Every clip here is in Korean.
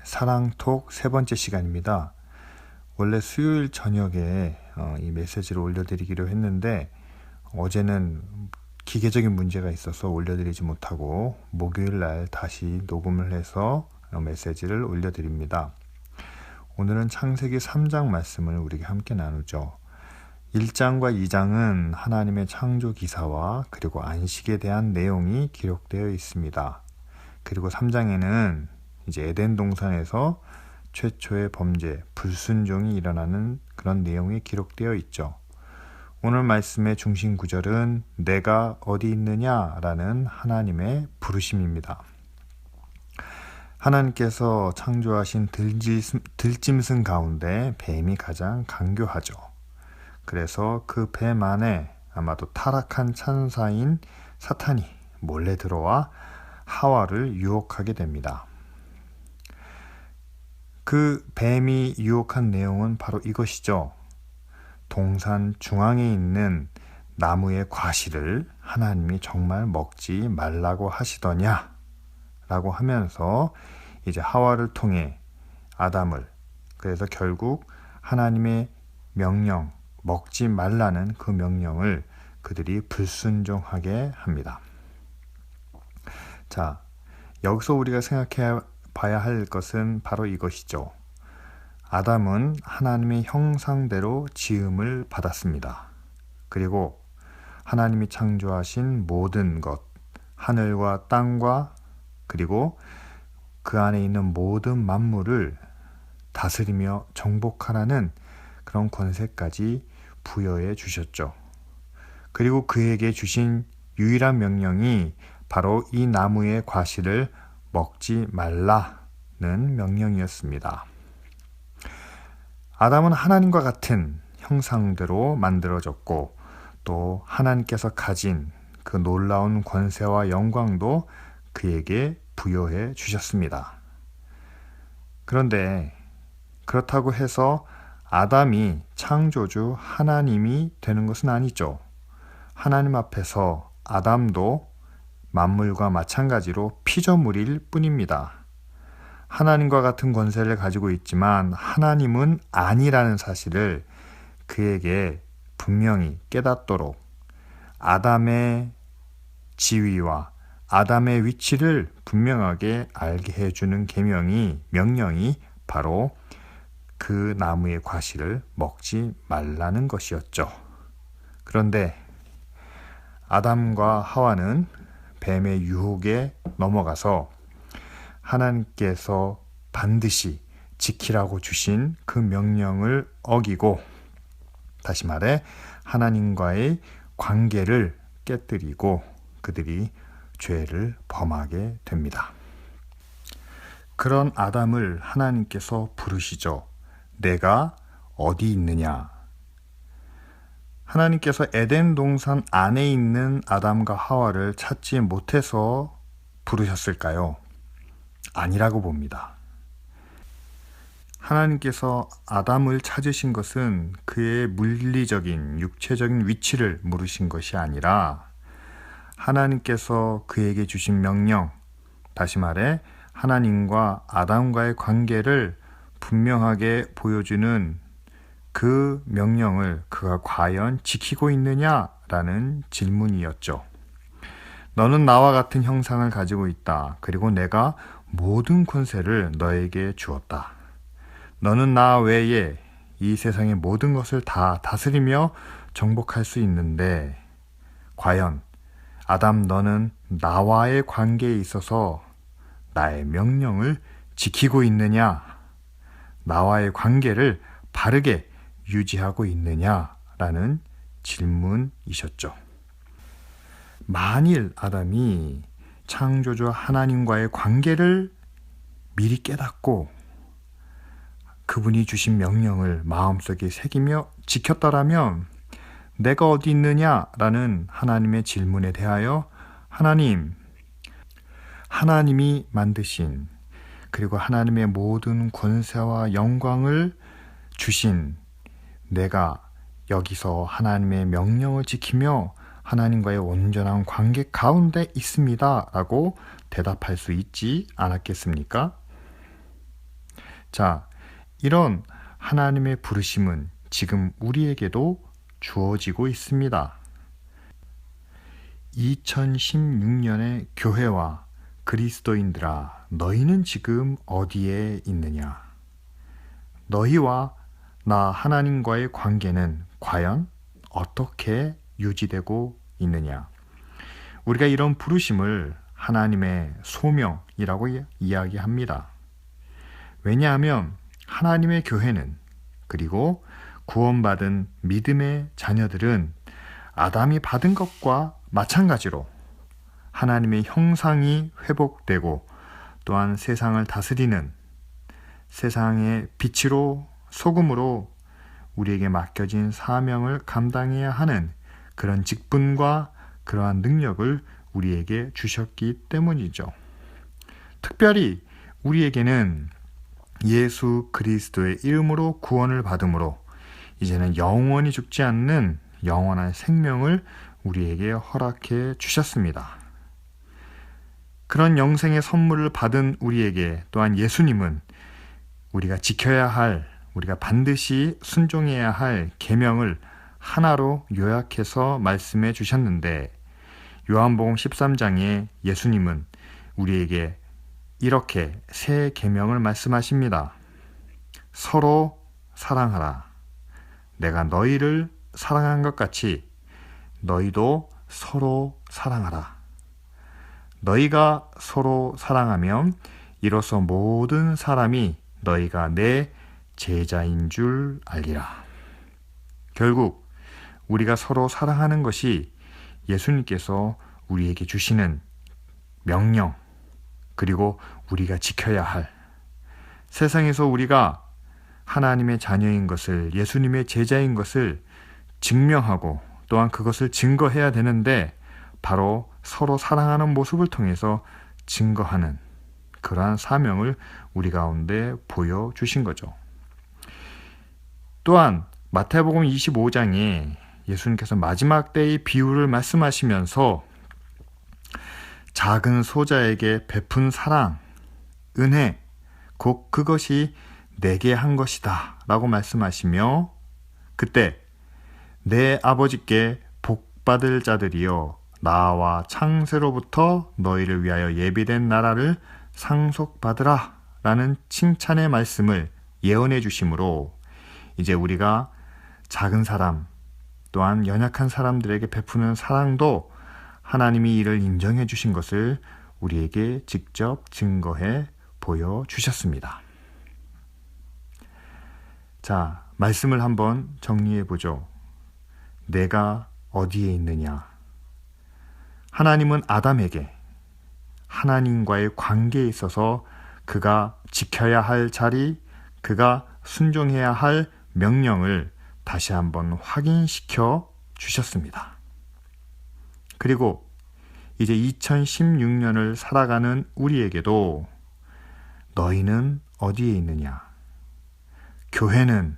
사랑톡 세 번째 시간입니다. 원래 수요일 저녁에 이 메시지를 올려드리기로 했는데 어제는 기계적인 문제가 있어서 올려드리지 못하고 목요일 날 다시 녹음을 해서 메시지를 올려드립니다. 오늘은 창세기 3장 말씀을 우리가 함께 나누죠. 1장과 2장은 하나님의 창조 기사와 그리고 안식에 대한 내용이 기록되어 있습니다. 그리고 3장에는 이제 에덴 동산에서 최초의 범죄, 불순종이 일어나는 그런 내용이 기록되어 있죠. 오늘 말씀의 중심 구절은 내가 어디 있느냐라는 하나님의 부르심입니다. 하나님께서 창조하신 들짐승 가운데 뱀이 가장 간교하죠. 그래서 그 뱀 안에 아마도 타락한 천사인 사탄이 몰래 들어와 하와를 유혹하게 됩니다. 그 뱀이 유혹한 내용은 바로 이것이죠. 동산 중앙에 있는 나무의 과실을 하나님이 정말 먹지 말라고 하시더냐? 라고 하면서 이제 하와를 통해 아담을, 그래서 결국 하나님의 명령, 먹지 말라는 그 명령을 그들이 불순종하게 합니다. 자, 여기서 우리가 생각해 봐야 할 것은 바로 이것이죠. 아담은 하나님의 형상대로 지음을 받았습니다. 그리고 하나님이 창조하신 모든 것, 하늘과 땅과 그리고 그 안에 있는 모든 만물을 다스리며 정복하라는 그런 권세까지 부여해 주셨죠. 그리고 그에게 주신 유일한 명령이 바로 이 나무의 과실을 먹지 말라는 명령이었습니다. 아담은 하나님과 같은 형상대로 만들어졌고 또 하나님께서 가진 그 놀라운 권세와 영광도 그에게 부여해 주셨습니다. 그런데 그렇다고 해서 아담이 창조주 하나님이 되는 것은 아니죠. 하나님 앞에서 아담도 만물과 마찬가지로 피조물일 뿐입니다. 하나님과 같은 권세를 가지고 있지만 하나님은 아니라는 사실을 그에게 분명히 깨닫도록 아담의 지위와 아담의 위치를 분명하게 알게 해주는 명령이 바로 그 나무의 과실을 먹지 말라는 것이었죠. 그런데 아담과 하와는 뱀의 유혹에 넘어가서 하나님께서 반드시 지키라고 주신 그 명령을 어기고, 다시 말해 하나님과의 관계를 깨뜨리고 그들이 죄를 범하게 됩니다. 그런 아담을 하나님께서 부르시죠. 내가 어디 있느냐? 하나님께서 에덴 동산 안에 있는 아담과 하와를 찾지 못해서 부르셨을까요? 아니라고 봅니다. 하나님께서 아담을 찾으신 것은 그의 물리적인, 육체적인 위치를 물으신 것이 아니라 하나님께서 그에게 주신 명령, 다시 말해 하나님과 아담과의 관계를 분명하게 보여주는 그 명령을 그가 과연 지키고 있느냐라는 질문이었죠. 너는 나와 같은 형상을 가지고 있다. 그리고 내가 모든 권세를 너에게 주었다. 너는 나 외에 이 세상의 모든 것을 다 다스리며 정복할 수 있는데 과연 아담 너는 나와의 관계에 있어서 나의 명령을 지키고 있느냐? 나와의 관계를 바르게 유지하고 있느냐라는 질문이셨죠. 만일 아담이 창조주 하나님과의 관계를 미리 깨닫고 그분이 주신 명령을 마음속에 새기며 지켰더라면 내가 어디 있느냐라는 하나님의 질문에 대하여 하나님이 만드신 그리고 하나님의 모든 권세와 영광을 주신 내가 여기서 하나님의 명령을 지키며 하나님과의 온전한 관계 가운데 있습니다 라고 대답할 수 있지 않았겠습니까? 자, 이런 하나님의 부르심은 지금 우리에게도 주어지고 있습니다. 2016년의 교회와 그리스도인들아, 너희는 지금 어디에 있느냐? 너희와 나 하나님과의 관계는 과연 어떻게 유지되고 있느냐? 우리가 이런 부르심을 하나님의 소명이라고 이야기합니다. 왜냐하면 하나님의 교회는, 그리고 구원받은 믿음의 자녀들은 아담이 받은 것과 마찬가지로 하나님의 형상이 회복되고 또한 세상을 다스리는 세상의 빛으로 소금으로 우리에게 맡겨진 사명을 감당해야 하는 그런 직분과 그러한 능력을 우리에게 주셨기 때문이죠. 특별히 우리에게는 예수 그리스도의 이름으로 구원을 받음으로 이제는 영원히 죽지 않는 영원한 생명을 우리에게 허락해 주셨습니다. 그런 영생의 선물을 받은 우리에게 또한 예수님은 우리가 지켜야 할, 우리가 반드시 순종해야 할 계명을 하나로 요약해서 말씀해 주셨는데, 요한복음 13장에 예수님은 우리에게 이렇게 새 계명을 말씀하십니다. 서로 사랑하라. 내가 너희를 사랑한 것 같이 너희도 서로 사랑하라. 너희가 서로 사랑하면 이로써 모든 사람이 너희가 내 제자인 줄 알리라. 결국 우리가 서로 사랑하는 것이 예수님께서 우리에게 주시는 명령, 그리고 우리가 지켜야 할, 세상에서 우리가 하나님의 자녀인 것을, 예수님의 제자인 것을 증명하고 또한 그것을 증거해야 되는데, 바로 서로 사랑하는 모습을 통해서 증거하는 그러한 사명을 우리 가운데 보여주신 거죠. 또한 마태복음 25장에 예수님께서 마지막 때의 비유를 말씀하시면서 작은 소자에게 베푼 사랑, 은혜, 곧 그것이 내게 한 것이다 라고 말씀하시며, 그때 내 아버지께 복받을 자들이여 나와 창세로부터 너희를 위하여 예비된 나라를 상속받으라 라는 칭찬의 말씀을 예언해 주심으로, 이제 우리가 작은 사람 또한 연약한 사람들에게 베푸는 사랑도 하나님이 이를 인정해 주신 것을 우리에게 직접 증거해 보여주셨습니다. 자, 말씀을 한번 정리해 보죠. 내가 어디에 있느냐? 하나님은 아담에게 하나님과의 관계에 있어서 그가 지켜야 할 자리, 그가 순종해야 할 명령을 다시 한번 확인시켜 주셨습니다. 그리고 이제 2016년을 살아가는 우리에게도 너희는 어디에 있느냐? 교회는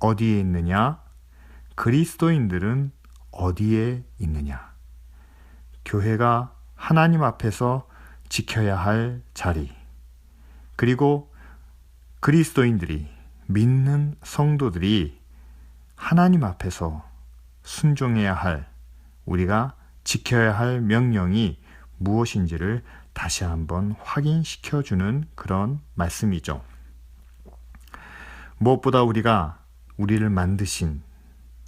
어디에 있느냐? 그리스도인들은 어디에 있느냐? 교회가 하나님 앞에서 지켜야 할 자리, 그리고 그리스도인들이, 믿는 성도들이 하나님 앞에서 순종해야 할, 우리가 지켜야 할 명령이 무엇인지를 다시 한번 확인시켜주는 그런 말씀이죠. 무엇보다 우리를 만드신,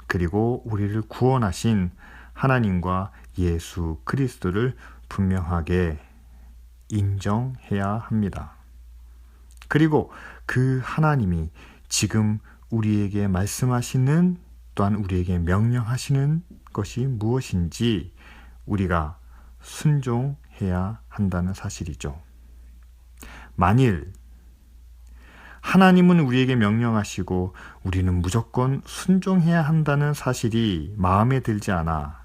그리고 우리를 구원하신 하나님과 예수 그리스도를 분명하게 인정해야 합니다. 그리고 그 하나님이 지금 우리에게 말씀하시는, 또한 우리에게 명령하시는 것이 무엇인지 우리가 순종해야 한다는 사실이죠. 만일 하나님은 우리에게 명령하시고 우리는 무조건 순종해야 한다는 사실이 마음에 들지 않아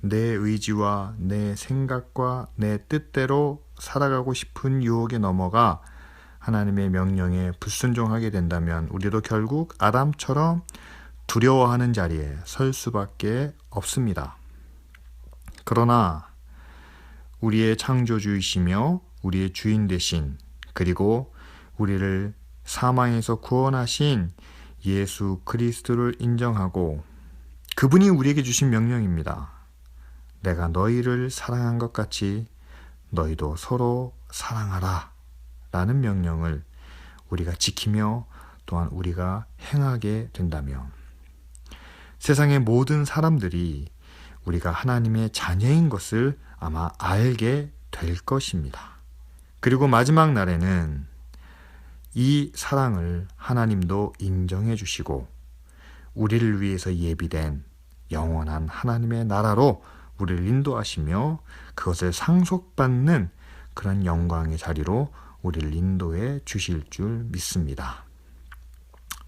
내 의지와 내 생각과 내 뜻대로 살아가고 싶은 유혹에 넘어가 하나님의 명령에 불순종하게 된다면 우리도 결국 아담처럼 두려워하는 자리에 설 수밖에 없습니다. 그러나 우리의 창조주이시며 우리의 주인 되신, 그리고 우리를 사망에서 구원하신 예수 그리스도를 인정하고 그분이 우리에게 주신 명령입니다. 내가 너희를 사랑한 것 같이 너희도 서로 사랑하라 라는 명령을 우리가 지키며 또한 우리가 행하게 된다면 세상의 모든 사람들이 우리가 하나님의 자녀인 것을 아마 알게 될 것입니다. 그리고 마지막 날에는 이 사랑을 하나님도 인정해 주시고 우리를 위해서 예비된 영원한 하나님의 나라로 우리를 인도하시며 그것을 상속받는 그런 영광의 자리로 우리를 인도해 주실 줄 믿습니다.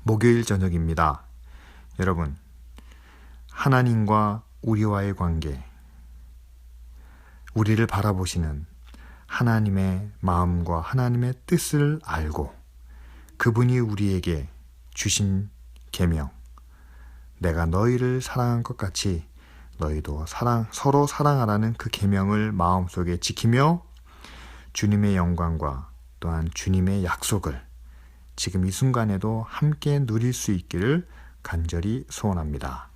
목요일 저녁입니다. 여러분, 하나님과 우리와의 관계, 우리를 바라보시는 하나님의 마음과 하나님의 뜻을 알고 그분이 우리에게 주신 계명, 내가 너희를 사랑한 것 같이 너희도 서로 사랑하라는 그 계명을 마음속에 지키며 주님의 영광과 또한 주님의 약속을 지금 이 순간에도 함께 누릴 수 있기를 간절히 소원합니다.